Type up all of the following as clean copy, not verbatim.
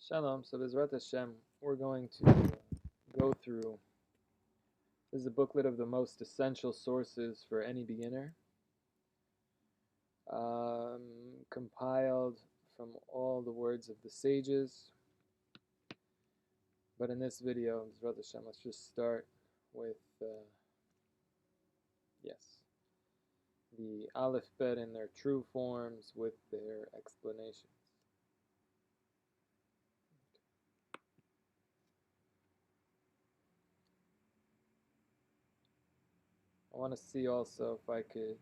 Shalom. So Bezrat Hashem, we're going to go through. This is a booklet of the most essential sources for any beginner, compiled from all the words of the sages. But in this video, Bezrat Hashem, let's just start with the Aleph-Bet in their true forms with their explanations. I want to see also if I could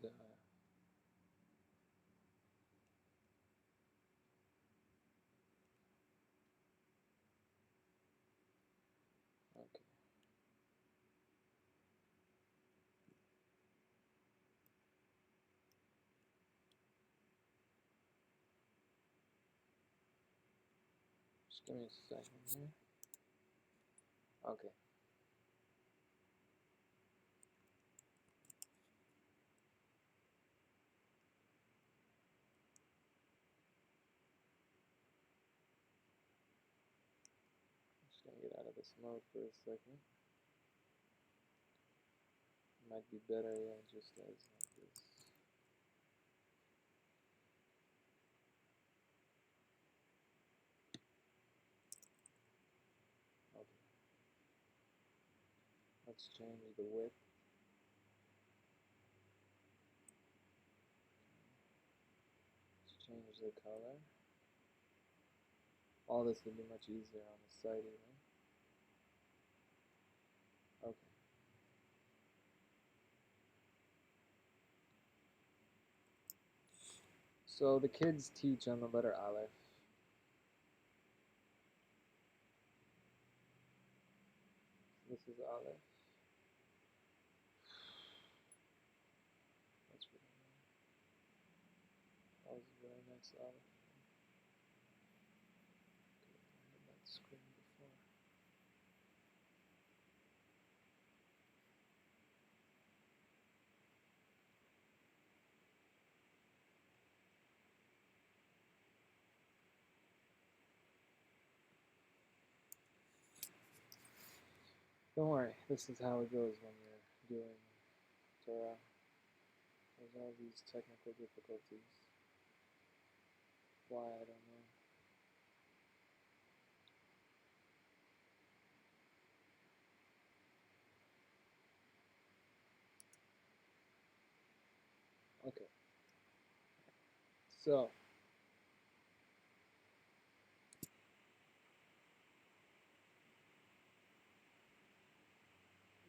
okay. Just give me a second here. Okay. Just gonna get out of this mode for a second. Might be better, yeah, just as like this. Okay. Let's change the width. Let's change the color. All this would be much easier on the site even. Okay. So the kids teach on the letter Aleph. This is Aleph. That's really nice. That was a very nice Aleph. Okay, I had that screen before. Don't worry, this is how it goes when you're doing Torah. There's all these technical difficulties. Why, I don't know. Okay. So,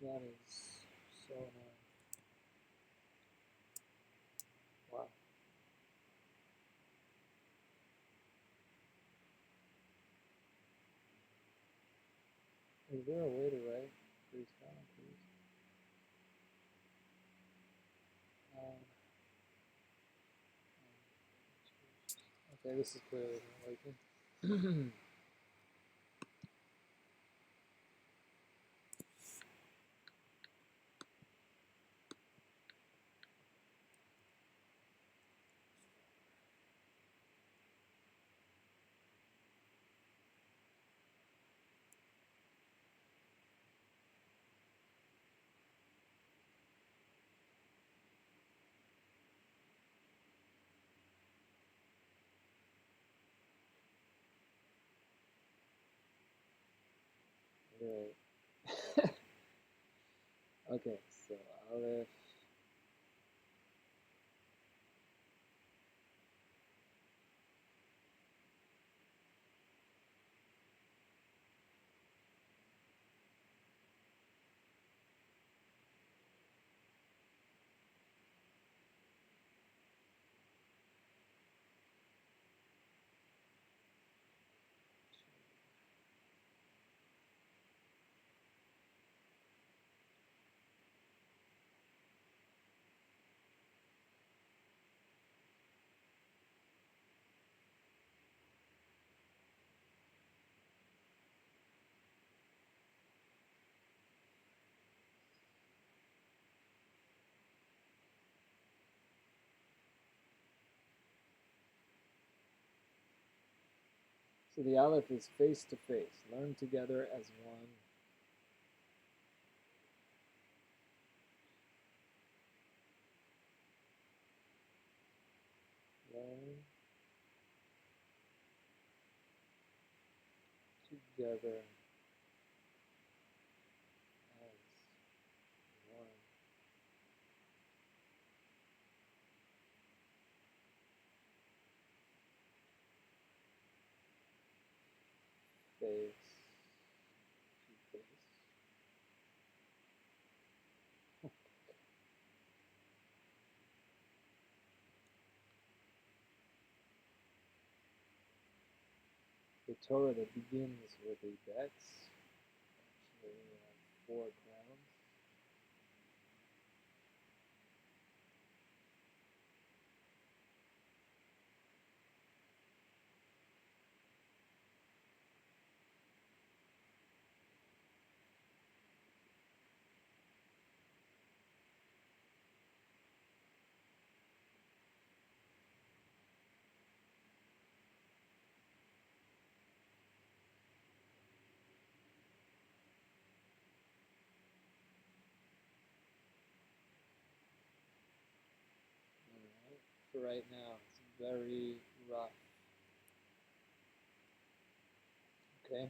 that is so annoying. Wow. Is there a way to write freestyle, please? Okay, this is clearly not working. Right. Okay, so Aleph. So the Aleph is face to face. Learn together as one. Learn together as one. Face to face. The Torah that begins with a bet. Actually, we have 4 crowns. Alright, for right now, it's very rough. Okay?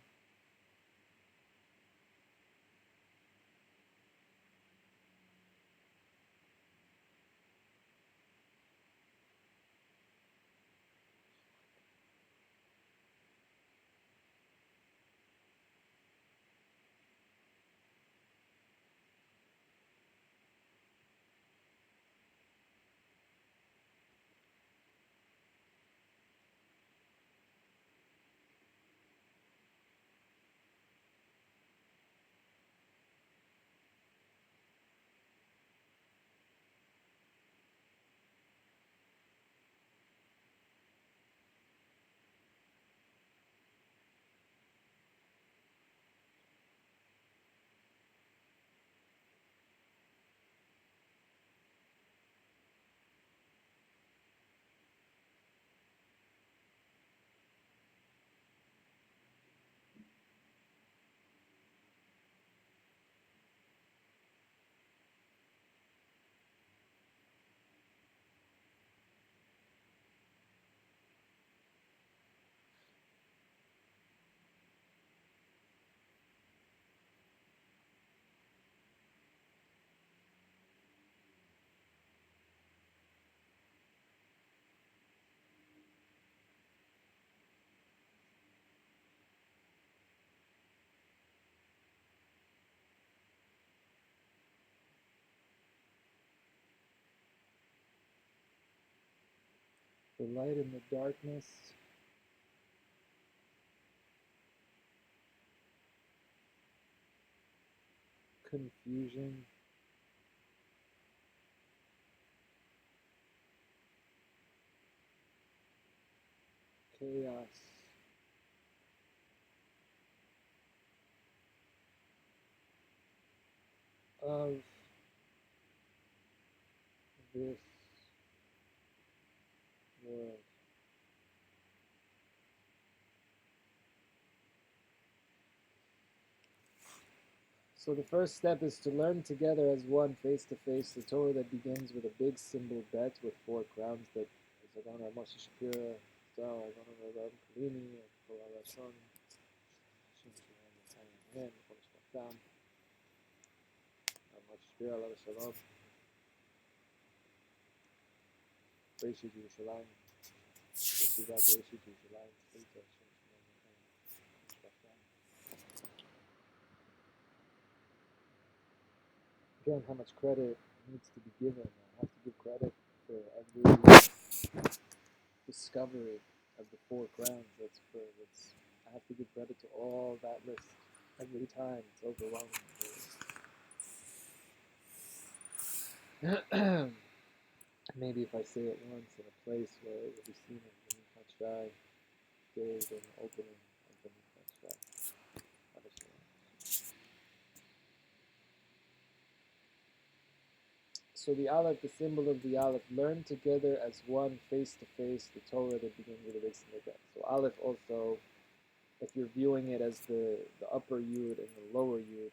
The light in the darkness. Confusion. Chaos. Of this world. So the first step is to learn together as one, face to face, the Torah that begins with a big symbol bet with 4 crowns that is Adonai Moshe Shapira, Zal, Adonai Rabbi Kalini, and Koral Rashon, Shem Shalom, Amen, Chodesh Batam, Moshe Shapira, Alav Shalom, Bereshit Yerushalayim, Yeshivat Bereshit Yerushalayim, Shlita, Shem Shalom, Amen, Chodesh Batam. Again, how much credit needs to be given. I have to give credit for every discovery of the 4 crowns. I have to give credit to all that list every time. It's overwhelming. Maybe if I say it once in a place where it will be seen in the Mikhat days and opening of the Mikhat. So the Aleph, the symbol of the Aleph, learn together as one, face to face, the Torah that begins with a base in the bet. So Aleph also if you're viewing it as the upper yud and the lower yud.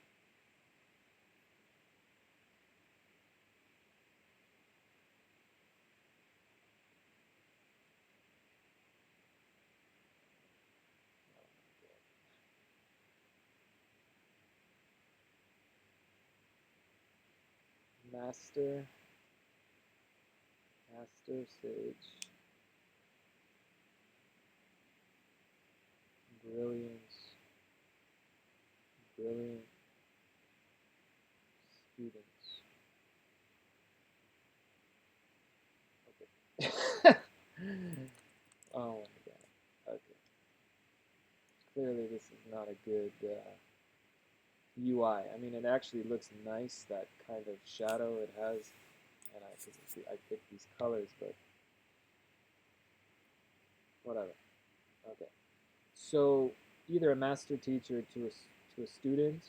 Master, sage, brilliance, brilliant students. Okay. Oh my god. Okay. Clearly this is not a good UI. I mean, it actually looks nice, that kind of shadow it has. And I picked these colors, but whatever. Okay. So either a master teacher to a student,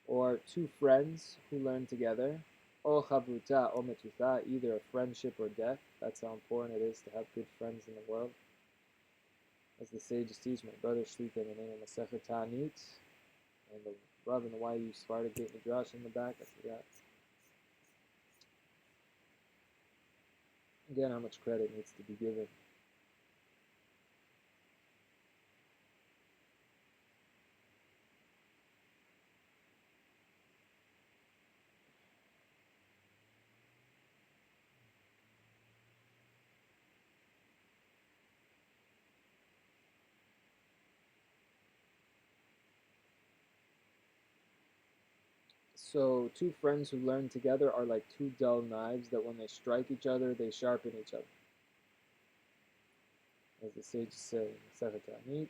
or two friends who learn together, o chavruta o metuta, either a friendship or death. That's how important it is to have good friends in the world. As the sages teach, my brother Shlita in the name of Masechet Ta'anit, and the Rav and the YU Svarta Gate Midrash in the back, I forgot. Again, how much credit needs to be given. So two friends who learn together are like two dull knives that when they strike each other, they sharpen each other. As the sages say in Masechet Ta'anit.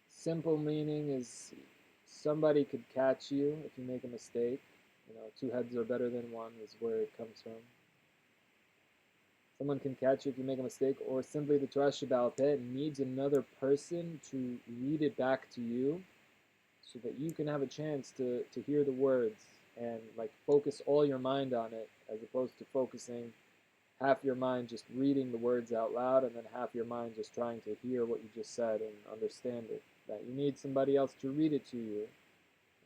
Simple meaning is somebody could catch you if you make a mistake. You know, two heads are better than one is where it comes from. Someone can catch you if you make a mistake, or simply the Torah Shebaal Peh needs another person to read it back to you so that you can have a chance to hear the words and like focus all your mind on it, as opposed to focusing half your mind just reading the words out loud and then half your mind just trying to hear what you just said and understand it. That you need somebody else to read it to you,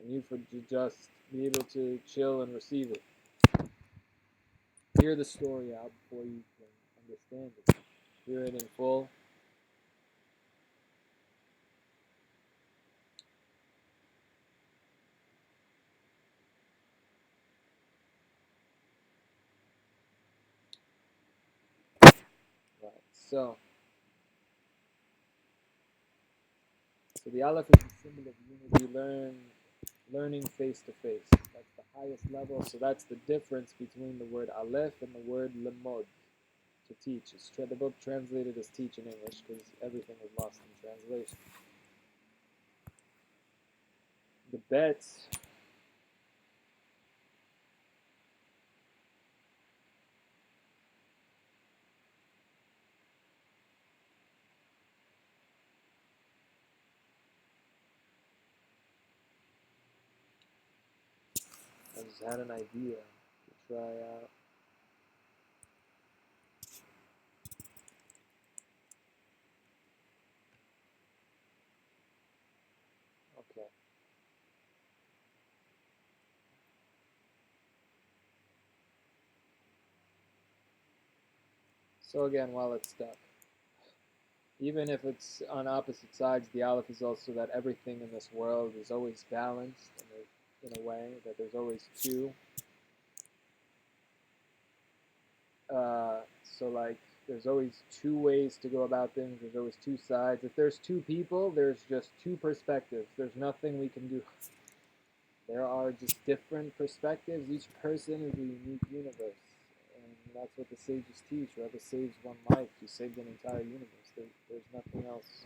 and you for to just be able to chill and receive it. Hear the story out before you can understand it. Hear it in full. Right. So the Aleph is the symbol of unity. Learning face to face. That's the highest level. So that's the difference between the word Aleph and the word Lemod, to teach. They're both translated as teach in English because everything was lost in translation. The bet. I just had an idea to try out. Okay. So again, while it's stuck, even if it's on opposite sides, the Aleph is also that everything in this world is always balanced in a way, that there's always two. So like, there's always two ways to go about things. There's always two sides. If there's two people, there's just two perspectives. There's nothing we can do. There are just different perspectives. Each person is a unique universe. And that's what the sages teach. Whoever saves one life, you saved an entire universe. There's nothing else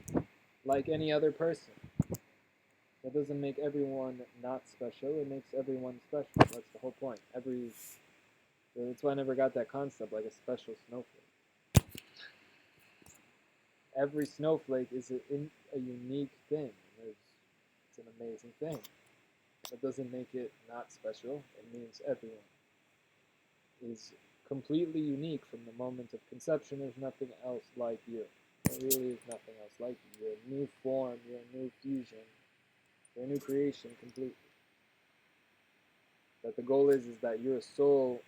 like any other person. That doesn't make everyone not special. It makes everyone special. That's the whole point. That's why I never got that concept, like a special snowflake. Every snowflake is a unique thing. It's an amazing thing. That doesn't make it not special. It means everyone is completely unique from the moment of conception. There's nothing else like you. There really is nothing else like you. You're a new form, you're a new fusion, you're a new creation completely. But the goal is that you're a soul,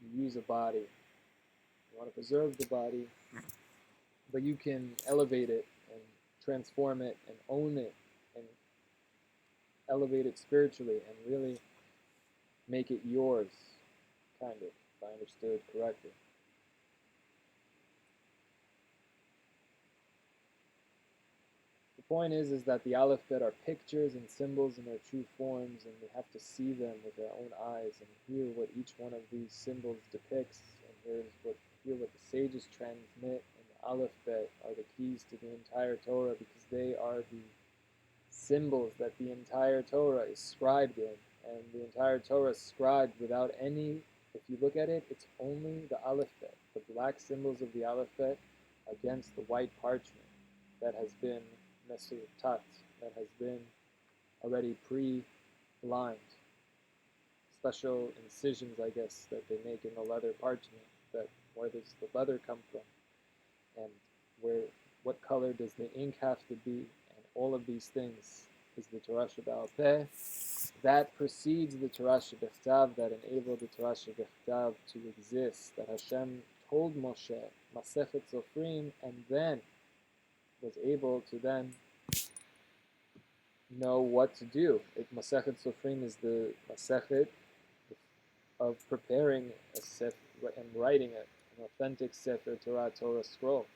you use a body. You want to preserve the body, but you can elevate it and transform it and own it and elevate it spiritually and really make it yours, kind of, if I understood correctly. The point is that the Aleph-Bet are pictures and symbols in their true forms, and we have to see them with our own eyes and hear what each one of these symbols depicts, and hear what the sages transmit. And the Aleph-Bet are the keys to the entire Torah, because they are the symbols that the entire Torah is scribed in, and the entire Torah is scribed without any, if you look at it, it's only the Aleph-Bet, the black symbols of the Aleph-Bet against the white parchment that has been mesutat, that has been already pre-lined. Special incisions, I guess, that they make in the leather parchment, that where does the leather come from, and what color does the ink have to be, and all of these things is the Torah Sheba'al Peh. That precedes the Torah Shebechtav, that enabled the Torah Shebechtav to exist, that Hashem told Moshe, Masechet Zofrim, and then was able to then know what to do. Masechet Sofrim is the Masechet of preparing a sefer and writing an authentic Sefer Torah scroll.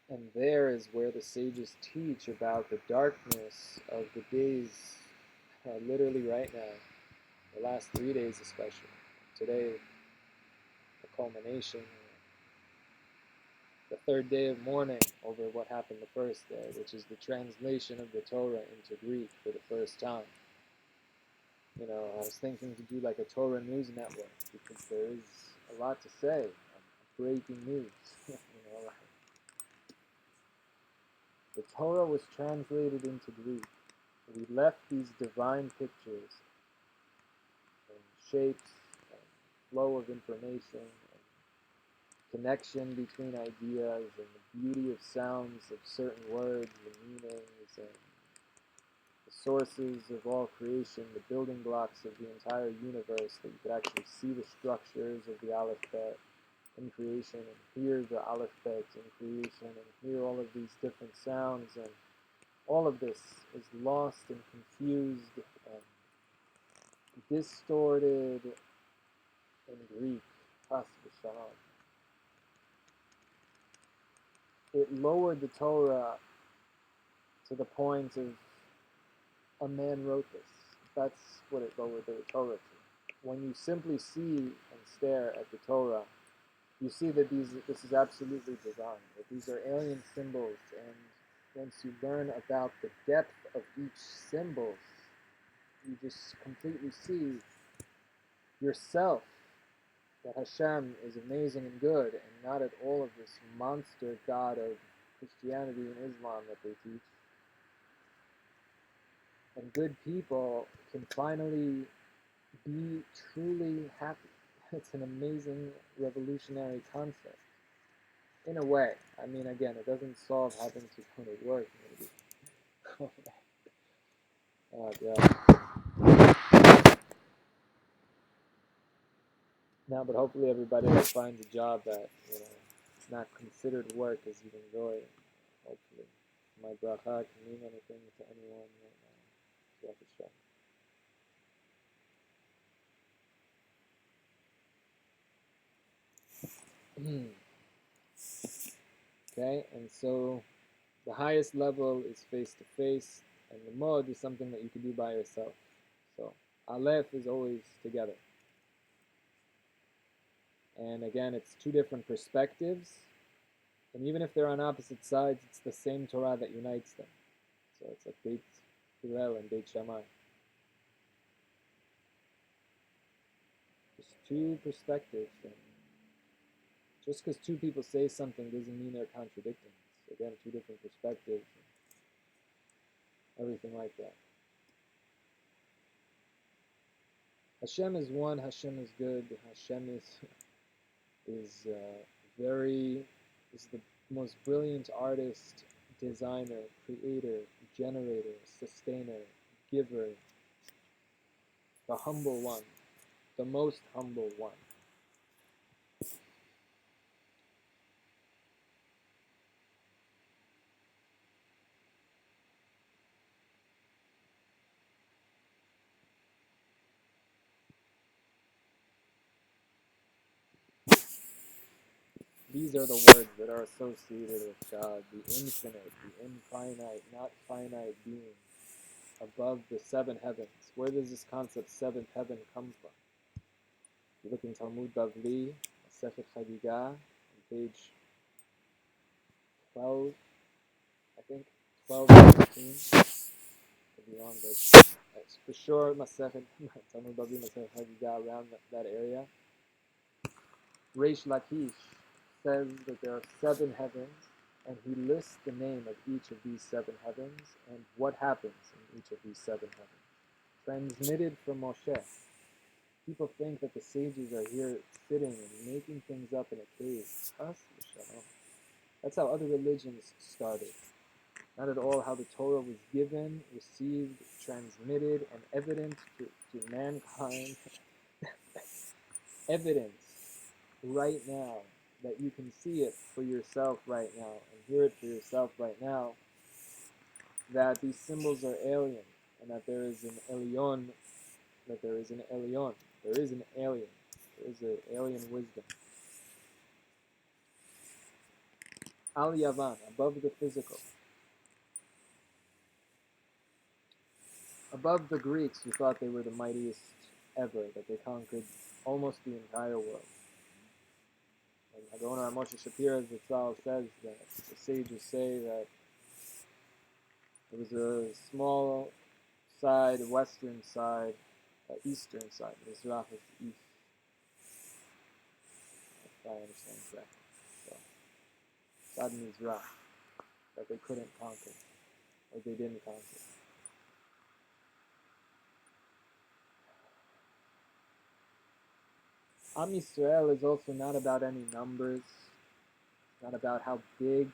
And there is where the sages teach about the darkness of the days, literally right now, the last 3 days especially. Today, the culmination, the third day of mourning over what happened the first day, which is the translation of the Torah into Greek for the first time. You know, I was thinking to do like a Torah news network, because there is a lot to say, breaking news. You know, the Torah was translated into Greek. We left these divine pictures and shapes and flow of information, connection between ideas, and the beauty of sounds of certain words and meanings, and the sources of all creation, the building blocks of the entire universe, that you could actually see the structures of the Aleph-Bet in creation, and hear the Aleph-Bet in creation, and hear all of these different sounds, and all of this is lost and confused and distorted in Greek, Chas v'shalom. It lowered the Torah to the point of a man wrote this. That's what it lowered the Torah to. When you simply see and stare at the Torah, you see that this is absolutely divine, that these are alien symbols, and once you learn about the depth of each symbol, you just completely see yourself, that Hashem is amazing and good, and not at all of this monster God of Christianity and Islam that they teach. And good people can finally be truly happy. It's an amazing, revolutionary concept. In a way. I mean, again, it doesn't solve having to go to work, maybe. Oh, God. No, but hopefully everybody finds a job that, you know, it's not considered work as you enjoy it. Hopefully. My bracha can mean anything to anyone right now. Okay, and so the highest level is face-to-face, and the mod is something that you can do by yourself. So Aleph is always together. And again, it's two different perspectives, and even if they're on opposite sides, it's the same Torah that unites them. So it's like Beit Hillel and Beit Shammai. Just two perspectives. And just because two people say something doesn't mean they're contradicting. It's, again, two different perspectives. Everything like that. Hashem is one, Hashem is good, Hashem is is the most brilliant artist, designer, creator, generator, sustainer, giver, the humble one, the most humble one. These are the words that are associated with God, the infinite, the infinite, not finite being, above the seven heavens. Where does this concept seventh heaven come from? You look in Talmud Bavli, Masechet Chagiga, on page 12, I think, 12 or 13. Could be wrong, but for sure, Masechet, Talmud Bavli, Masechet Chagiga, around that area. Reish Lakish says that there are seven heavens, and he lists the name of each of these seven heavens and what happens in each of these seven heavens. Transmitted from Moshe. People think that the sages are here sitting and making things up in a cave. That's how other religions started. Not at all how the Torah was given, received, transmitted, and evident to mankind. Evidence right now that you can see it for yourself right now and hear it for yourself right now, that these symbols are alien and that there is an Elyon, that there is an Elyon, there is an alien, there is an alien wisdom. Al Yavan, above the physical. Above the Greeks, who thought they were the mightiest ever, that they conquered almost the entire world. And Hagoner Moshe Shapira Zitzal says that the sages say that there was a small side, western side, eastern side. Mizrach is east, if I understand correctly. So, Sad Mizrach, that they couldn't conquer, or they didn't conquer. Am Yisrael is also not about any numbers, not about how big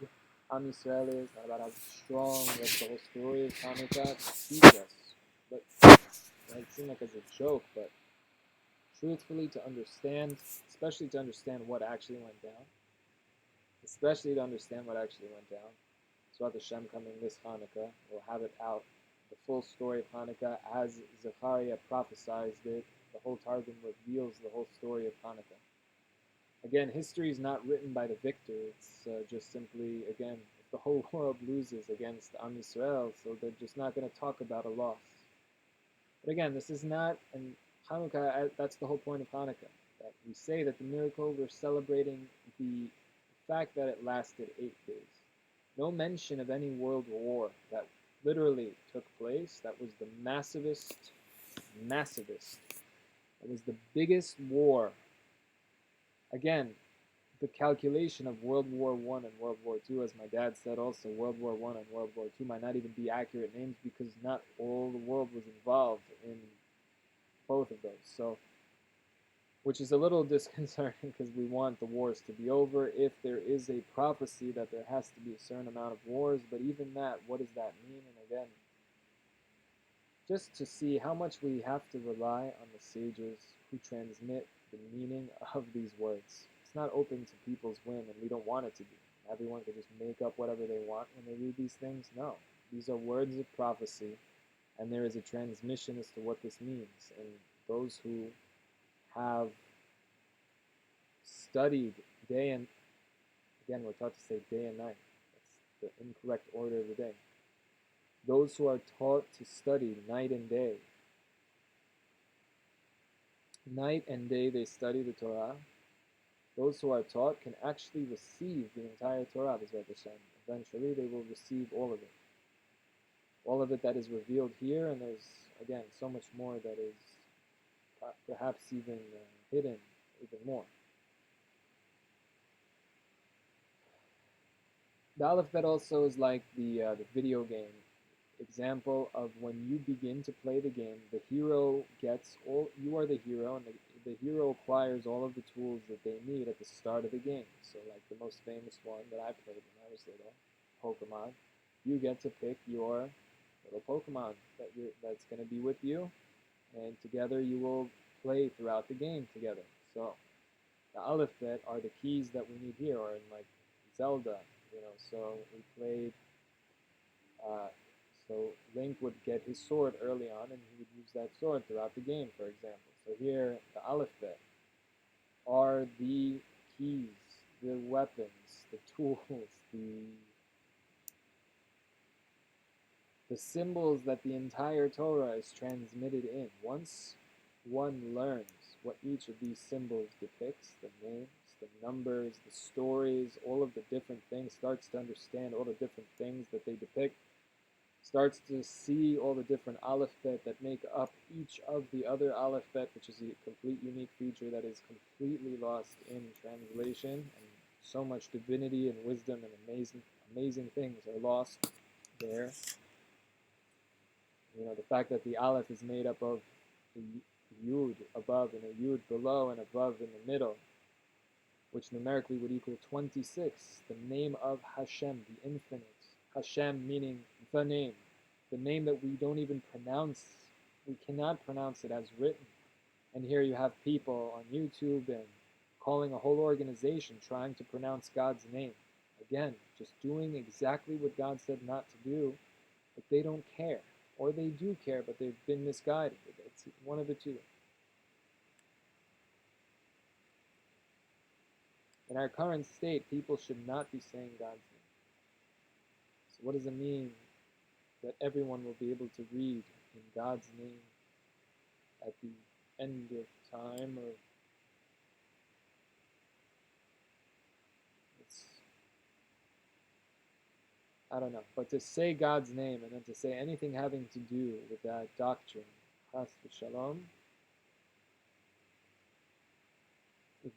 Am Yisrael is, not about how strong. That's the whole story of Hanukkah, to teach us. But it might seem like as a joke, but truthfully to understand, especially to understand what actually went down, especially to understand what actually went down. Surat Hashem coming this Hanukkah, we'll have it out, the full story of Hanukkah as Zechariah prophesied it. The whole Targum reveals the whole story of Hanukkah. Again, history is not written by the victor. It's just simply, again, if the whole world loses against Am Yisrael, so they're just not going to talk about a loss. But again, this is not, and Hanukkah, that's the whole point of Hanukkah, that we say that the miracle, we're celebrating the fact that it lasted 8 days. No mention of any world war that literally took place. That was the massivest. It was the biggest war. Again, the calculation of World War I and World War II, as my dad said also, World War I and World War II might not even be accurate names because not all the world was involved in both of those. So, which is a little disconcerting because we want the wars to be over. If there is a prophecy that there has to be a certain amount of wars, but even that, what does that mean? And again, just to see how much we have to rely on the sages who transmit the meaning of these words. It's not open to people's whim, and we don't want it to be. Everyone can just make up whatever they want when they read these things. No, these are words of prophecy, and there is a transmission as to what this means. And those who have studied day and, again, we're taught to say day and night. That's the incorrect order of the day. Those who are taught to study night and day they study the Torah. Those who are taught can actually receive the entire Torah, B'ezrat Hashem. Eventually, they will receive all of it. All of it that is revealed here, and there's, again, so much more that is perhaps even hidden, even more. The Aleph-Bet also is like the video game example of when you begin to play the game, the hero gets all, you are the hero, and the hero acquires all of the tools that they need at the start of the game. So like the most famous one that I played when I was little, Pokemon, you get to pick your little Pokemon that's going to be with you, and together you will play throughout the game together. So the Aleph-Bet are the keys that we need here, or in like Zelda, so we played, uh, so Link would get his sword early on, and he would use that sword throughout the game, for example. So here, the Aleph-Bet are the keys, the weapons, the tools, the symbols that the entire Torah is transmitted in. Once one learns what each of these symbols depicts, the names, the numbers, the stories, all of the different things, starts to understand all the different things that they depict, starts to see all the different Aleph-Bet that make up each of the other Aleph-Bet, which is a complete unique feature that is completely lost in translation, and so much divinity and wisdom and amazing things are lost there. The fact that the Aleph is made up of a Yud above and a Yud below and above in the middle, which numerically would equal 26. The name of Hashem, the infinite. Hashem meaning the name that we don't even pronounce. We cannot pronounce it as written. And here you have people on YouTube and calling a whole organization trying to pronounce God's name. Again, just doing exactly what God said not to do, but they don't care. Or they do care, but they've been misguided. It's one of the two. In our current state, people should not be saying God's name. So what does it mean that everyone will be able to read in God's name at the end of time? Or I don't know. But to say God's name and then to say anything having to do with that doctrine, chas v'shalom,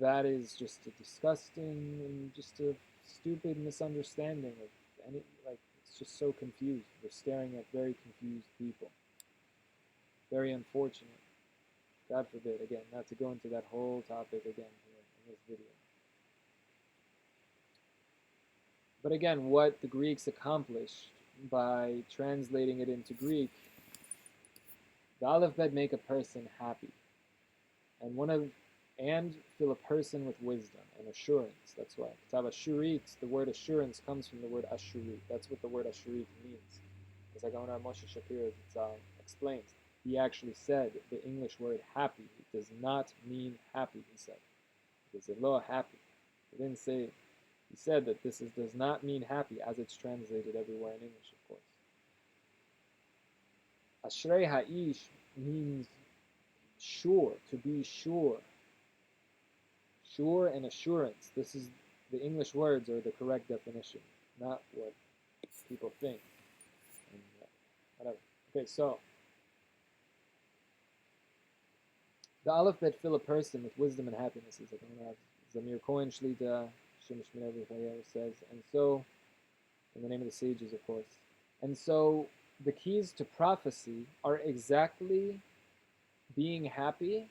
that is just a disgusting and just a stupid misunderstanding of any, it's just so confused. We're staring at very confused people. Very unfortunate. God forbid, again, not to go into that whole topic again here in this video. But again, what the Greeks accomplished by translating it into Greek, the Aleph-Bet make a person happy. And fill a person with wisdom and assurance. That's why. Ashurit, the word assurance comes from the word ashurit. That's what the word ashurit means. As Agaonar Moshe Shapiro explains, he actually said the English word happy does not mean happy, he said. It is elo happy. He didn't say, he said that this does not mean happy as it's translated everywhere in English, of course. Ashrei ha'ish means sure, to be sure. Sure and assurance. This is the English words are the correct definition, not what people think. And, whatever. Okay, so the Aleph-Bet fill a person with wisdom and happiness, as Zamir Cohen Shlita, Shim Shmir says, and so, in the name of the sages, of course. And so, the keys to prophecy are exactly being happy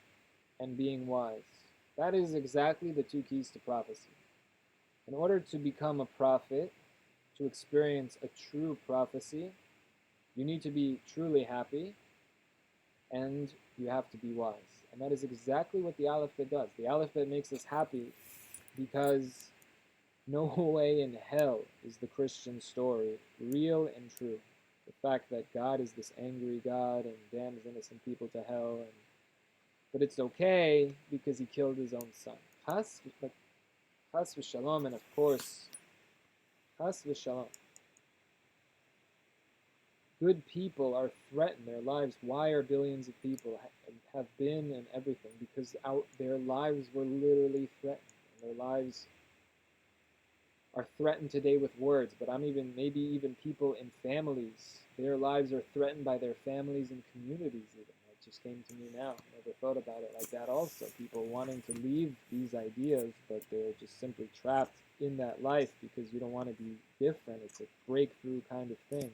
and being wise. That is exactly the two keys to prophecy. In order to become a prophet, to experience a true prophecy, you need to be truly happy, and you have to be wise. And that is exactly what the Aleph-Bet does. The Aleph-Bet makes us happy because no way in hell is the Christian story real and true. The fact that God is this angry God and damns innocent people to hell, but it's okay because he killed his own son. Chas v'shalom, and of course, chas v'shalom. Good people are threatened. Their lives, why are billions of people have been and everything? Because their lives were literally threatened. And their lives are threatened today with words, but maybe even people in families, their lives are threatened by their families and communities even. It just came to me now. I never thought about it like that also. People wanting to leave these ideas, but they're just simply trapped in that life because you don't want to be different. It's a breakthrough kind of thing.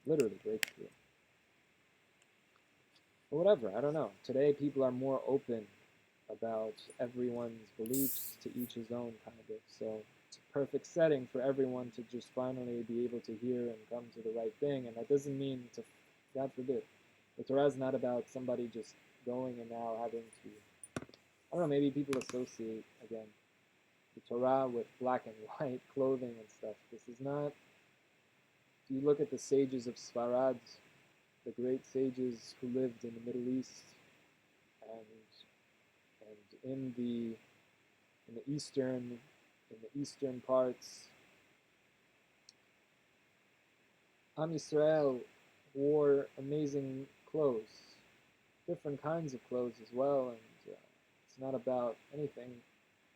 Literally breakthrough. But whatever, I don't know. Today people are more open about everyone's beliefs, to each his own, kind of. So it's a perfect setting for everyone to just finally be able to hear and come to the right thing. And that doesn't mean to, God forbid, the Torah is not about somebody just going and now having to, I don't know, maybe people associate, again, the Torah with black and white clothing and stuff. This is not, if you look at the sages of Sfarad, the great sages who lived in the Middle East and in the eastern parts, Am Yisrael wore amazing clothes, different kinds of clothes as well, and it's not about anything.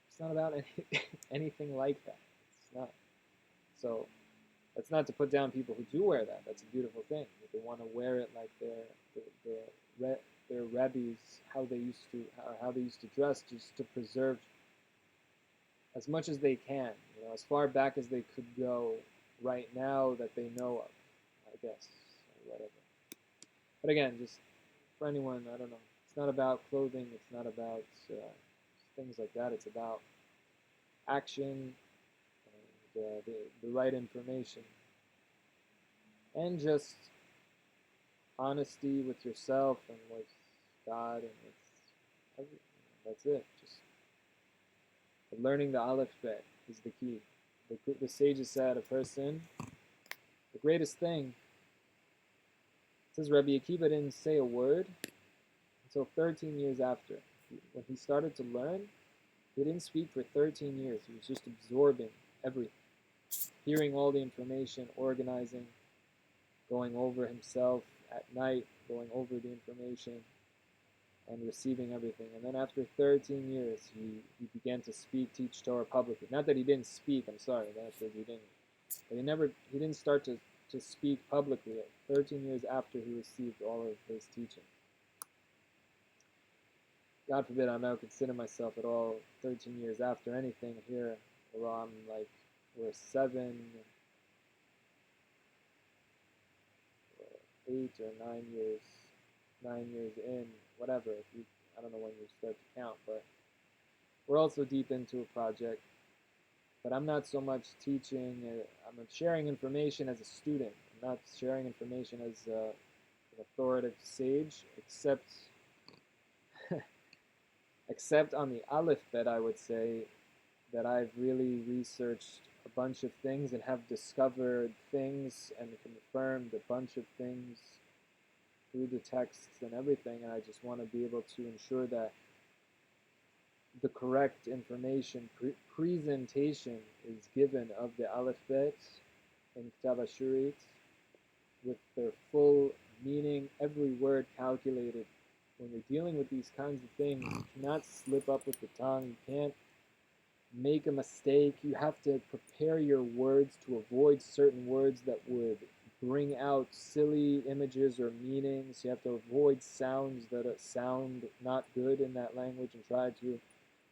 It's not about anything like that. It's not. So that's not to put down people who do wear that. That's a beautiful thing. If they want to wear it like their rabbis, how they used to dress, just to preserve as much as they can, as far back as they could go right now that they know of, I guess, or whatever. But again, just for anyone, I don't know. It's not about clothing. It's not about things like that. It's about action and the right information. And just honesty with yourself and with God and with everything. That's it. Just learning the alphabet is the key. The sages said a person, the greatest thing, it says Rabbi Akiva didn't say a word until 13 years after. When he started to learn, he didn't speak for 13 years. He was just absorbing everything, hearing all the information, organizing, going over himself at night, going over the information, and receiving everything. And then after 13 years, he began to teach Torah publicly. Not that he didn't speak, I'm sorry, that's what he didn't. But he didn't start to speak publicly 13 years after he received all of his teaching. God forbid I now consider myself at all 13 years after anything here. Well, I'm like, we're 8 or 9 years in, whatever. I don't know when you start to count, but we're also deep into a project. But I'm not so much teaching. I'm sharing information as a student. I'm not sharing information as an authoritative sage, except on the alphabet, I would say that I've really researched a bunch of things and have discovered things and confirmed a bunch of things through the texts and everything, and I just want to be able to ensure that the correct information, presentation is given of the alphabet in Ktav Ashurit with their full meaning, every word calculated. When you're dealing with these kinds of things, you cannot slip up with the tongue, you can't make a mistake, you have to prepare your words to avoid certain words that would bring out silly images or meanings. You have to avoid sounds that sound not good in that language and try to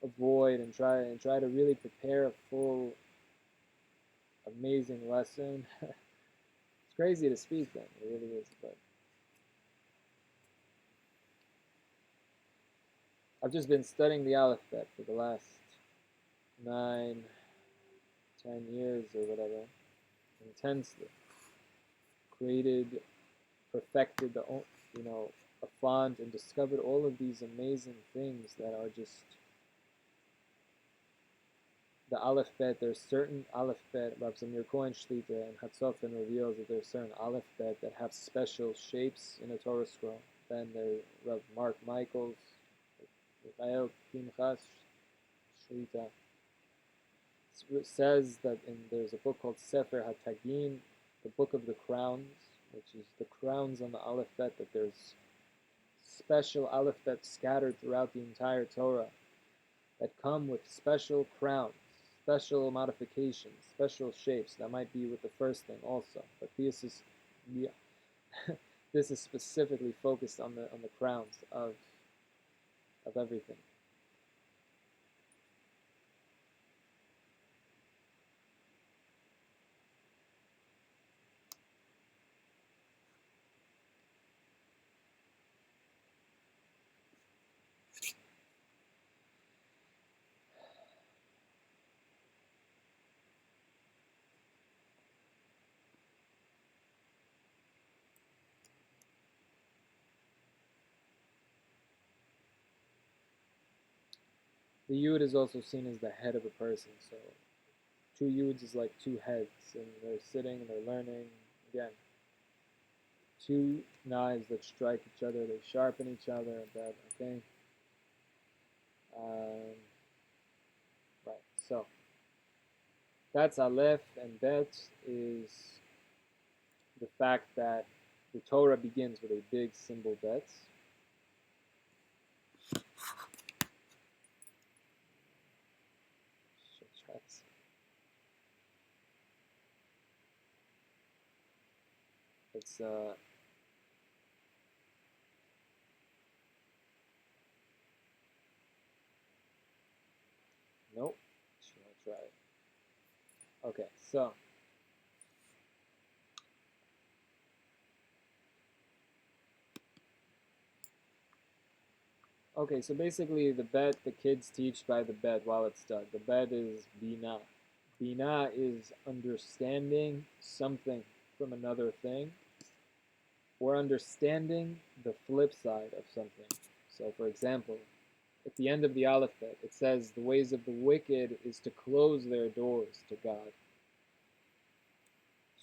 avoid and try to really prepare a full amazing lesson. It's crazy to speak then, it really is, but I've just been studying the alphabet for the last 9, 10 years or whatever, intensely. Created, perfected a font and discovered all of these amazing things that are just the alphabet. There's certain alphabet, Rav Zamir Cohen Shlita and Hatzofen reveals that there's certain alphabet that have special shapes in a Torah scroll. Then there's Rav Mark Michaels, Michael Pinchas Shlita. It says that there's a book called Sefer HaTagin, the Book of the Crowns, which is the crowns on the alphabet, that there's special alphabet scattered throughout the entire Torah that come with special crowns, special modifications, special shapes. That might be with the first thing also, but this is this is specifically focused on the crowns of everything. The yud is also seen as the head of a person. So 2 yuds is like 2 heads, and they're sitting and they're learning. Again, 2 knives that strike each other, they sharpen each other. But okay, right. So that's Aleph, and Bet is the fact that the Torah begins with a big symbol Bet. It's nope. Should I try it? Okay, so so basically the bet the kids teach by the bet while it's done. The bet is bina. Bina is understanding something from another thing, or understanding the flip side of something. So, for example, at the end of the alphabet, it says the ways of the wicked is to close their doors to God.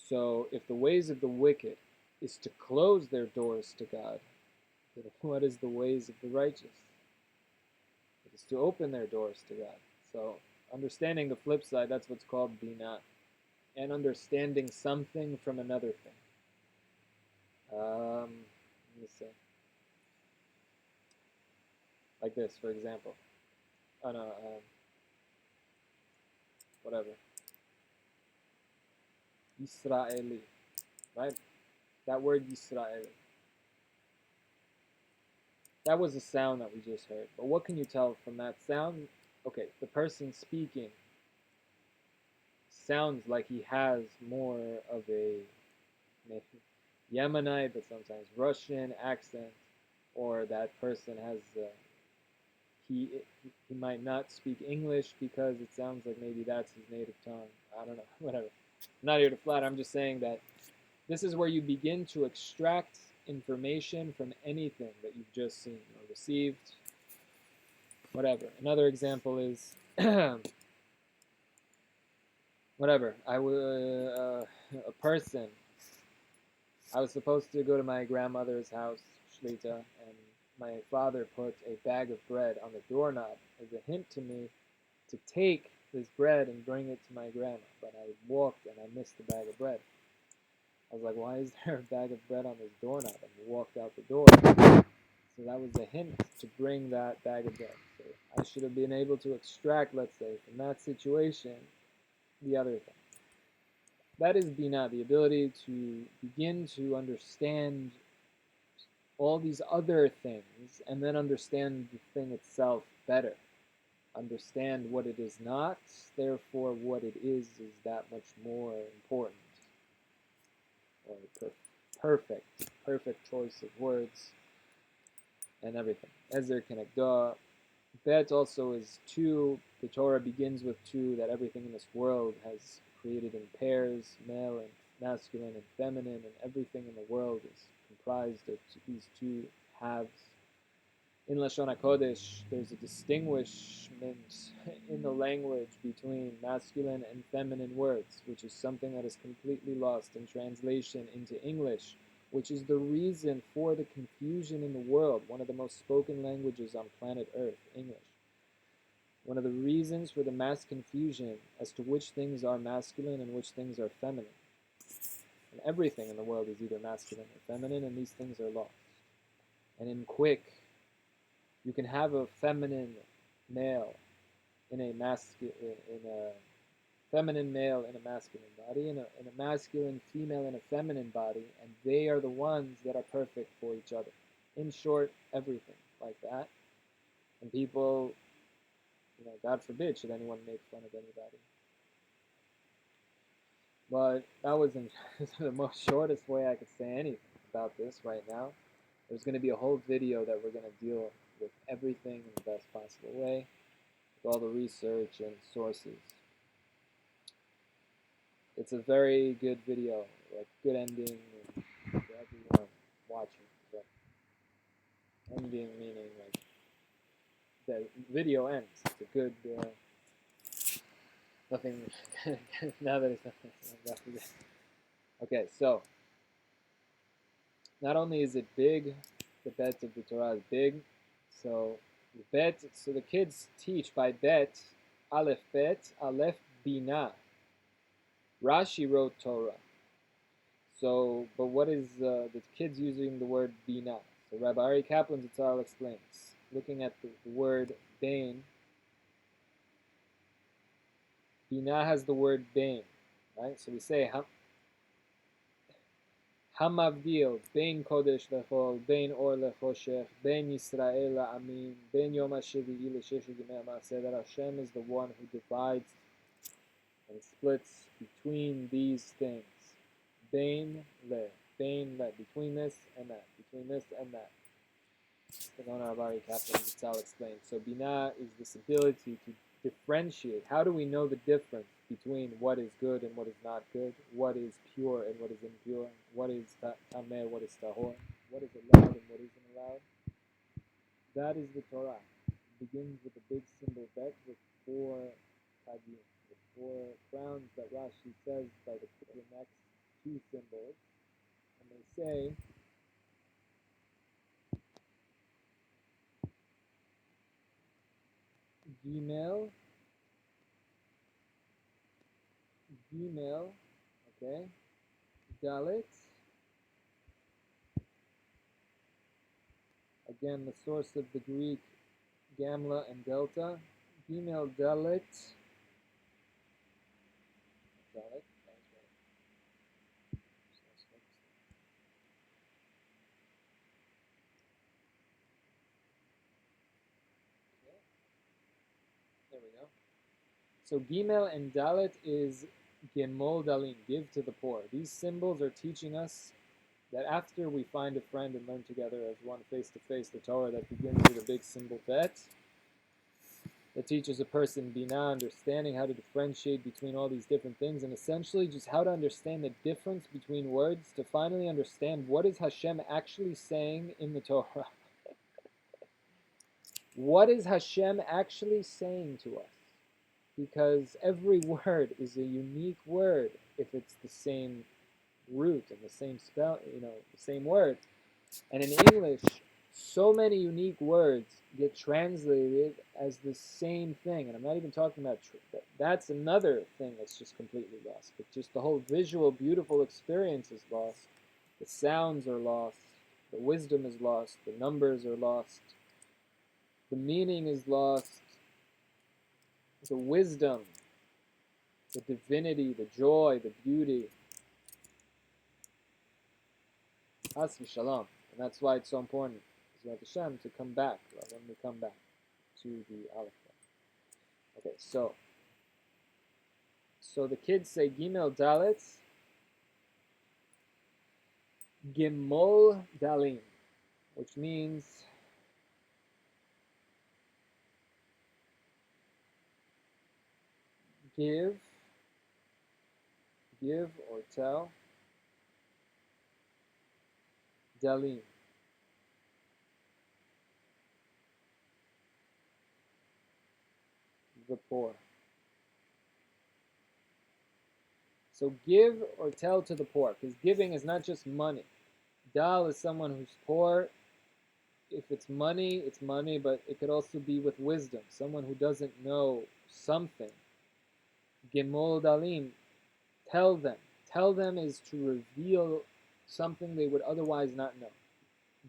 So, if the ways of the wicked is to close their doors to God, then what is the ways of the righteous? It is to open their doors to God. So, understanding the flip side, that's what's called bina, and understanding something from another thing. Let me see. Like this, for example. Oh no, whatever. Yisraeli, right? That word Yisraeli. That was the sound that we just heard. But what can you tell from that sound? Okay, the person speaking sounds like he has more of a maybe Yemenite, but sometimes Russian accent, or that person has he he might not speak English because it sounds like maybe that's his native tongue. I don't know, whatever. I'm not here to flatter. I'm just saying that this is where you begin to extract information from anything that you've just seen or received, whatever. Another example is whatever. A person. I was supposed to go to my grandmother's house, Shlita, and my father put a bag of bread on the doorknob as a hint to me to take this bread and bring it to my grandma. But I walked and I missed the bag of bread. I was like, why is there a bag of bread on this doorknob? And walked out the door. So that was a hint to bring that bag of bread. So I should have been able to extract, let's say, from that situation, the other thing. That is Bina, the ability to begin to understand all these other things and then understand the thing itself better. Understand what it is not, therefore what it is that much more important. Or perfect choice of words and everything. Ezer Kenegdah. Bet also is 2. The Torah begins with 2, that everything in this world has created in pairs, male and masculine and feminine, and everything in the world is comprised of these 2 halves. In Lashon HaKodesh, there's a distinguishment in the language between masculine and feminine words, which is something that is completely lost in translation into English, which is the reason for the confusion in the world, one of the most spoken languages on planet Earth, English. One of the reasons for the mass confusion as to which things are masculine and which things are feminine. And everything in the world is either masculine or feminine, and these things are lost. And in quick, you can have a feminine male in a feminine male in a masculine body, and a masculine female in a feminine body, and they are the ones that are perfect for each other. In short, everything like that. And people, God forbid, should anyone make fun of anybody. But that was the most shortest way I could say anything about this right now. There's going to be a whole video that we're going to deal with everything in the best possible way, with all the research and sources. It's a very good video, like good ending for everyone watching. So ending meaning like the video ends. It's a good, nothing, now that it's after this. Okay, so, not only is it big, the bet of the Torah is big, so the kids teach by bet, Aleph bet, Aleph bina. Rashi wrote Torah. So, but what is the kids using the word bina? So Rabbi Ari Kaplan Zatzal explains, looking at the word bain, bina has the word bain, right? So we say Hamavdil, Bein Kodesh Lechol, Bein Or Lechoshech, Bein Yisrael La'amim, Bein Yom HaShevi'i L'Shesh Yimei HaMaaseh, that Hashem is the one who divides and splits between these things. Bein Le, between this and that, between this and that. The Owner of Ari Kaplan Zatzal explained. So Binah is this ability to differentiate. How do we know the difference between what is good and what is not good? What is pure and what is impure? What is tameh, what is tahor? What is allowed and what isn't allowed? That is the Torah. It begins with a big symbol bet with 4 tagim, with 4 crowns that Rashi says by the next 2 symbols. And they say, Gimel, okay, Dalet, again the source of the Greek Gamla and Delta, Gimel Dalet, there we go. So Gimel and Dalet is Gemol Dalim, give to the poor. These symbols are teaching us that after we find a friend and learn together as one face-to-face the Torah that begins with a big symbol bet, that teaches a person Binah, understanding how to differentiate between all these different things, and essentially just how to understand the difference between words, to finally understand what is Hashem actually saying in the Torah. What is Hashem actually saying to us? Because every word is a unique word if it's the same root and the same spell, the same word. And in English, so many unique words get translated as the same thing. And I'm not even talking about that's another thing that's just completely lost. But just the whole visual, beautiful experience is lost. The sounds are lost. The wisdom is lost. The numbers are lost. The meaning is lost. The wisdom, the divinity, the joy, the beauty. Has v'shalom. And that's why it's so important, Hashem, to come back, when we come back to the Aleph. Okay, so the kids say Gimel Dalet, Gimol Dalim, which means give or tell, Dalim. The poor. So give or tell to the poor, because giving is not just money. Dal is someone who's poor. If it's money, but it could also be with wisdom. Someone who doesn't know something. Gemol Dalim, tell them. Tell them is to reveal something they would otherwise not know.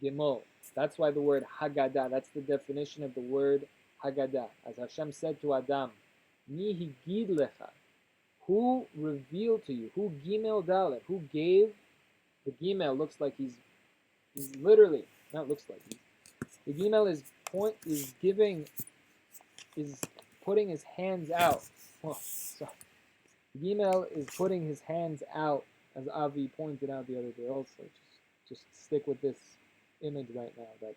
Gemol. That's why the word Haggadah, that's the definition of the word Haggadah. As Hashem said to Adam, Mi higid lecha, who revealed to you, who Gimel Dalet, who gave. The Gimel looks like he's literally, not looks like, the Gimel is putting his hands out. Oh, sorry. The Gimel is putting his hands out, as Avi pointed out the other day also. Just stick with this image right now, that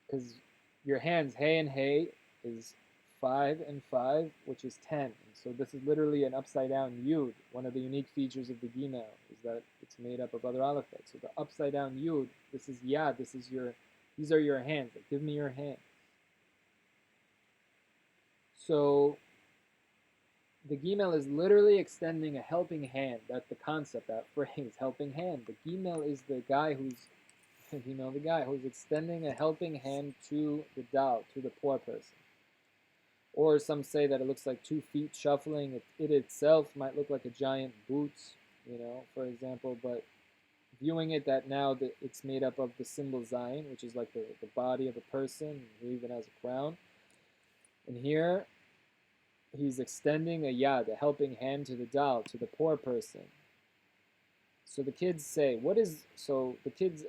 because your hands, hey and hey, is 5 and 5, which is 10. And so this is literally an upside down yud. One of the unique features of the Gimel is that it's made up of other alphabet. So the upside down yud, this is yad, these are your hands. Like, give me your hands. So the Gimel is literally extending a helping hand. That's the concept, that phrase, helping hand. The Gimel is the guy who's the guy who's extending a helping hand to the Dal, to the poor person. Or some say that it looks like 2 feet shuffling. It itself might look like a giant boot, for example, but viewing it that now that it's made up of the symbol Zion, which is like the body of a person, who even has a crown. And here, he's extending a yad, a helping hand to the Dal, to the poor person. So the kids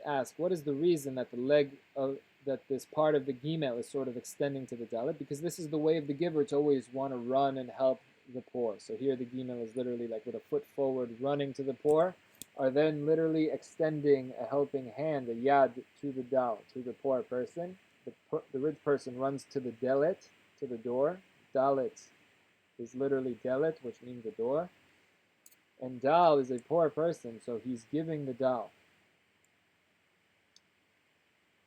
ask, what is the reason that the leg of that this part of the Gimel is sort of extending to the Dalet? Because this is the way of the giver to always want to run and help the poor. So here the Gimel is literally like with a foot forward running to the poor, are then literally extending a helping hand, a yad, to the Dal, to the poor person. The rich person runs to the Delet, to the door. Dalet is literally Delet, which means the door. And Dal is a poor person, so he's giving the Dal.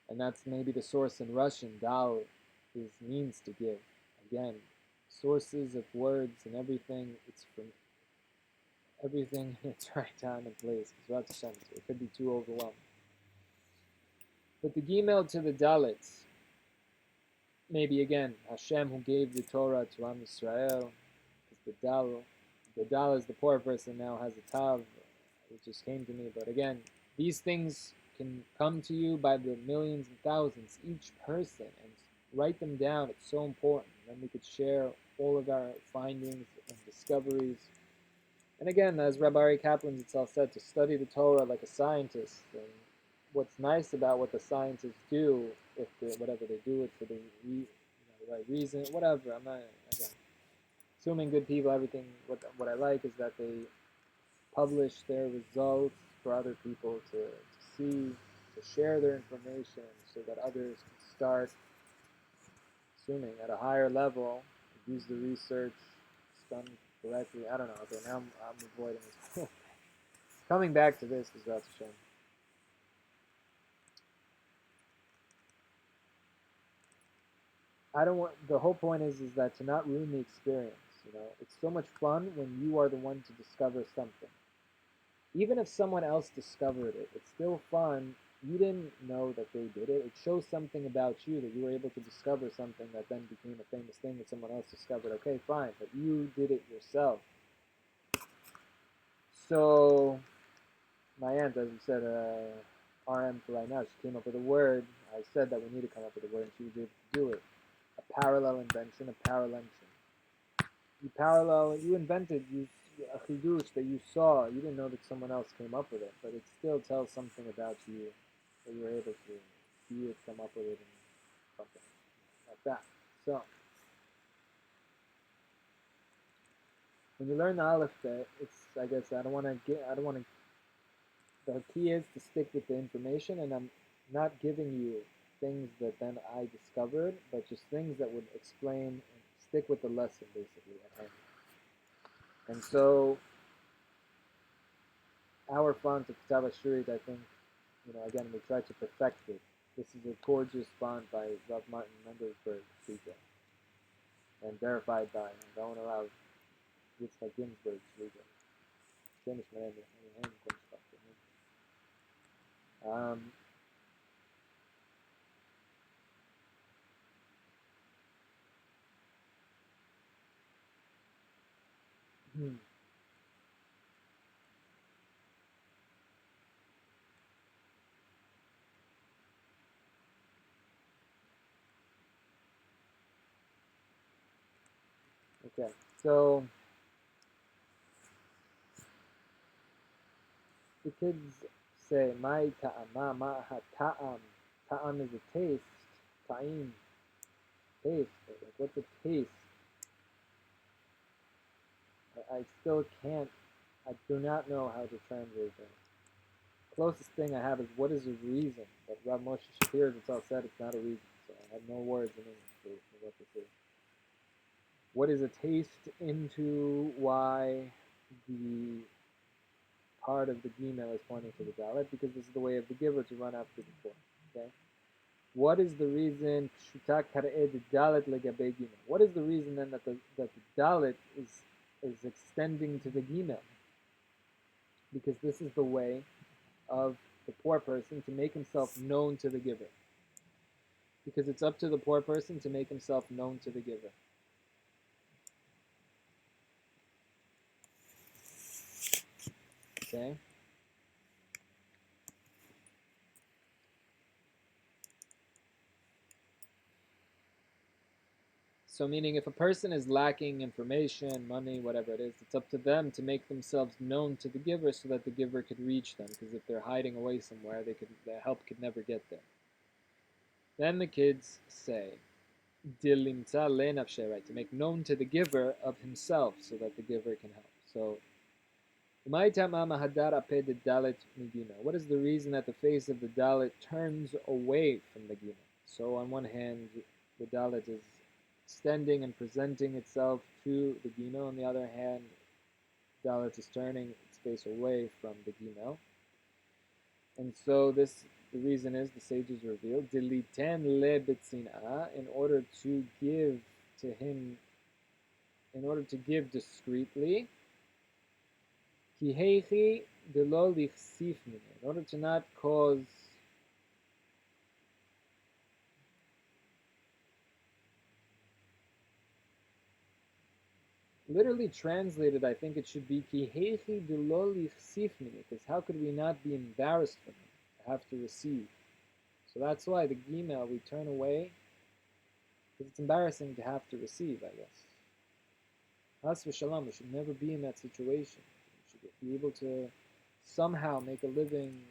And that's maybe the source in Russian. Dal means to give. Again, sources of words and everything, it's from everything in its right time and place. So it could be too overwhelming. But the Gimel to the Dalits, maybe again, Hashem who gave the Torah to Am Yisrael, is the Dal is the poor person now has a Tav. It just came to me. But again, these things can come to you by the millions and thousands, each person, and write them down. It's so important. Then we could share all of our findings and discoveries. And again, as Rabbi Ari Kaplan itself said, to study the Torah like a scientist. And what's nice about what the scientists do, whatever they do it for the right reason, whatever. I'm not, again, assuming good people. Everything. What I like is that they publish their results for other people to see, to share their information so that others can start assuming at a higher level, use the research, it's done correctly. I don't know. Okay, now I'm avoiding this. Coming back to this is that's a shame. I don't want, the whole point is that to not ruin the experience, It's so much fun when you are the one to discover something. Even if someone else discovered it, it's still fun. You didn't know that they did it. It shows something about you that you were able to discover something that then became a famous thing that someone else discovered. Okay, fine, but you did it yourself. So, my aunt, as you said, RM for right now, she came up with a word. I said that we need to come up with a word, and she was able to do it. A parallel invention, a parallention. You invented, a chidush that you saw. You didn't know that someone else came up with it, but it still tells something about you that you were able to see it, come up with it, and something like that. So, when you learn the alphabet, I guess I don't want to. The key is to stick with the information, and I'm not giving you things that then I discovered, but just things that would explain and stick with the lesson, basically, at hand. And so, our font of Ktav Ashurit, I think, again, we try to perfect it. This is a gorgeous font by Rav Martin Mendelsberg, Shriga, and verified by Gaon Rav Yitzchak Ginsburg, Shriga. Schönes Kunststoff. Okay, so the kids say, "My ta'am, ma ta'am." Ta'am is a taste. Ta'im, taste. Like, what's a taste? I still can't. I do not know how to translate that. Closest thing I have is what is a reason? But Rav Moshe Shapiro himself said it's not a reason, so I have no words in English for what this is. What is a taste into why the part of the Gmail is pointing to the Dalet? Because this is the way of the giver to run after the poor. Okay? What is the reason? What is the reason then that the dalit is extending to the gimel? Because this is the way of the poor person to make himself known to the giver. Because it's up to the poor person to make himself known to the giver. Okay? So meaning if a person is lacking information, money, whatever it is, it's up to them to make themselves known to the giver so that the giver could reach them. Because if they're hiding away somewhere, their help could never get there. Then the kids say, Dilimta lenafshe, right, to make known to the giver of himself so that the giver can help. So what is the reason that the face of the Dalit turns away from the Gina? So on one hand, the Dalit is extending and presenting itself to the Gina. On the other hand, Dalit is turning its face away from the Gina. And so the reason is, the sages reveal, Diliten le betzina, in order to give to him, in order to give discreetly, in order to not cause literally translated, I think it should be because how could we not be embarrassed for him to have to receive? So that's why the gimel we turn away because it's embarrassing to have to receive, I guess. Has v'shalom, we should never be in that situation. We should be able to somehow make a living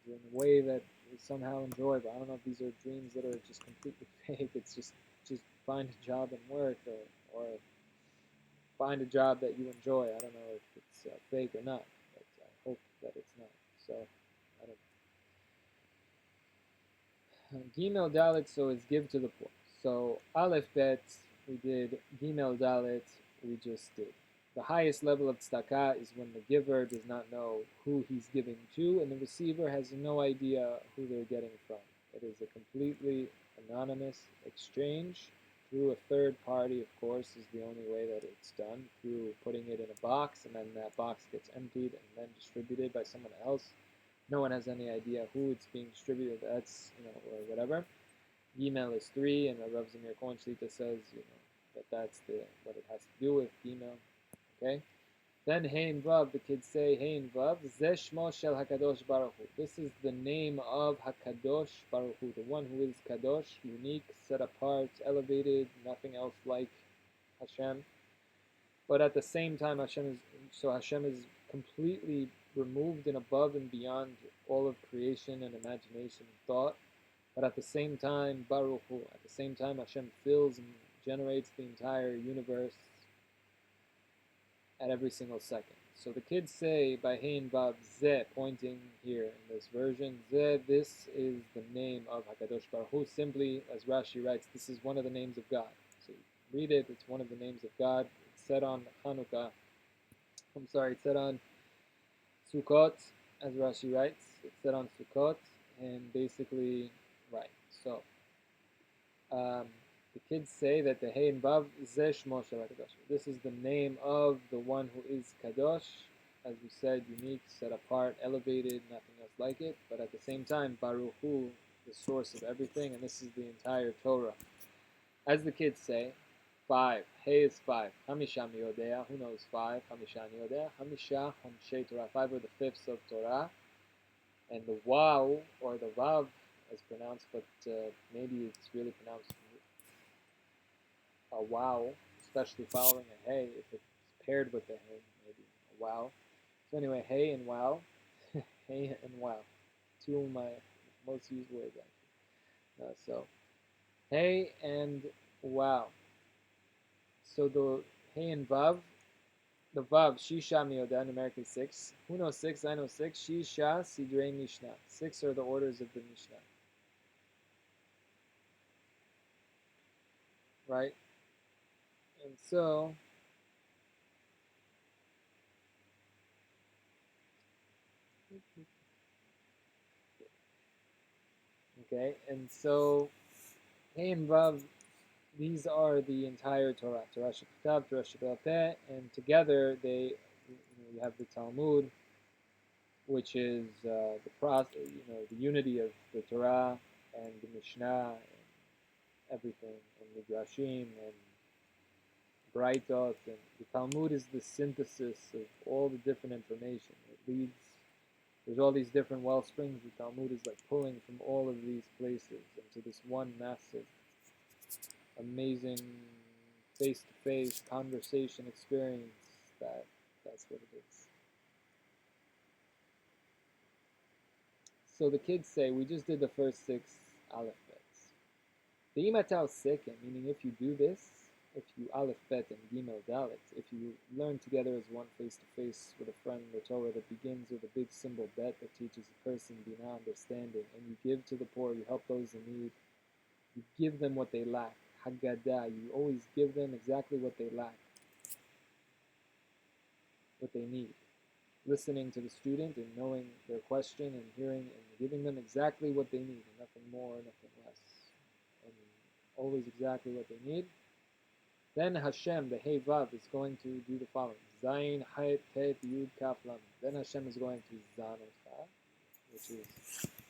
in a way that is somehow enjoyable. I don't know if these are dreams that are just completely fake. It's just find a job and work, or find a job that you enjoy. I don't know if it's fake or not, but I hope that it's not. So I don't know. Gimel Dalit, so is give to the poor. So Aleph Bet, we did. Gimel Dalit, we just did. The highest level of tzedakah is when the giver does not know who he's giving to, and the receiver has no idea who they're getting from. It is a completely anonymous exchange through a third party, of course, is the only way that it's done, through putting it in a box, and then that box gets emptied and then distributed by someone else. No one has any idea who it's being distributed. That's, or whatever. Gmail is 3, and Rav Zamir Cohen Shlita says, that's what it has to do with Gmail. Okay? Then Hein Vav, the kids say Hein Vav, Zeh Shmo Shel HaKadosh Baruch Hu. This is the name of HaKadosh Baruch Hu, the one who is Kadosh, unique, set apart, elevated, nothing else like Hashem. But at the same time, Hashem is completely removed and above and beyond all of creation and imagination and thought. But at the same time, Baruch Hu, at the same time, Hashem fills and generates the entire universe at every single second. So the kids say by Hein Vav Zeh, pointing here in this version, Zeh, this is the name of HaKadosh Baruch Hu. Simply, as Rashi writes, this is one of the names of God. So you read it, it's one of the names of God. It's said on Hanukkah. It's said on Sukkot, as Rashi writes. It's said on Sukkot, and basically, right. So, the kids say that the Hey and Vav Zeh Shmo Shel HaKadosh. This is the name of the one who is Kadosh, as we said, unique, set apart, elevated, nothing else like it. But at the same time, Baruch Hu, the source of everything, and this is the entire Torah. As the kids say, 5. Hey is 5. Hamisha Miyodea. Who knows 5? Hamisha Miyodea. Hamisha Homshei Torah. 5 are the fifths of Torah. And the Wow, or the Vav, is pronounced, but maybe it's really pronounced a wow, especially following a hey, if it's paired with a hey, maybe a wow. So anyway, hey and wow, hey and wow, two of my most used words actually. So hey and wow. So the hey and vav, the vav shisha mioda, numerically 6. Who knows 6? I know 6. Shisha sidrei mishnah. 6 are the orders of the mishnah. Right? And so Okay, and so Hey and Vav, these are the entire Torah, Torah Shebechtav, Torah Sheba'al Peh, and together you have the Talmud, which is the process, the unity of the Torah and the Mishnah and everything, and Midrashim and Braitot, and the Talmud is the synthesis of all the different information. It leads. There's all these different well springs. The Talmud is like pulling from all of these places into this one massive, amazing face-to-face conversation experience. That's what it is. So the kids say, we just did the first 6 Aleph bets. The imatau second, meaning if you do this, if you Aleph bet and Gimel Dalet, if you learn together as one face-to-face with a friend in the Torah that begins with a big symbol bet that teaches a person Binah understanding, and you give to the poor, you help those in need, you give them what they lack. Haggadah, you always give them exactly what they lack, what they need. Listening to the student and knowing their question and hearing and giving them exactly what they need, and nothing more, nothing less, and always exactly what they need. Then Hashem, the Hey Vav, is going to do the following: Zayin, Hayt, Tet, Yud, Kaf, Lam. Then Hashem is going to Zan Otcha, which is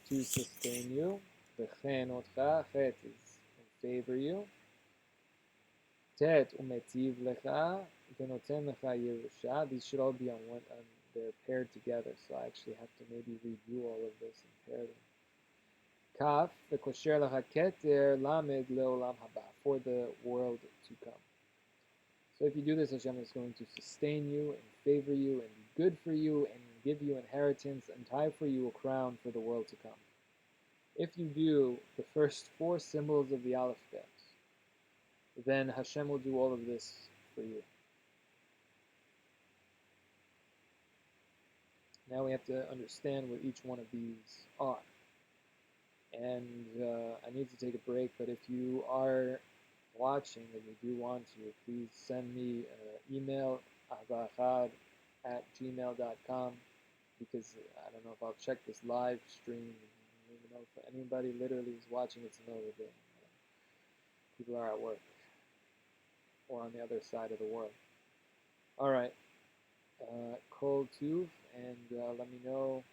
to sustain you. The Chen Otcha, Chet is in favor you. Tet umetiv lecha, venoten lecha yerusha. These should all be on one. They're paired together, so I actually have to maybe review all of this and pair them. Kaf, the kosher lecha keter, lamed leolam haba, for the world to come. So if you do this, Hashem is going to sustain you and favor you and be good for you and give you inheritance and tie for you a crown for the world to come. If you do the first 4 symbols of the alphabet, then Hashem will do all of this for you. Now we have to understand what each one of these are. And I need to take a break, but if you are watching and you do want to, please send me an email, AhavaEchad @gmail.com, because I don't know if I'll check this live stream. I don't even know if anybody literally is watching it to know that people are at work or on the other side of the world. All right, Kol Tuv, and let me know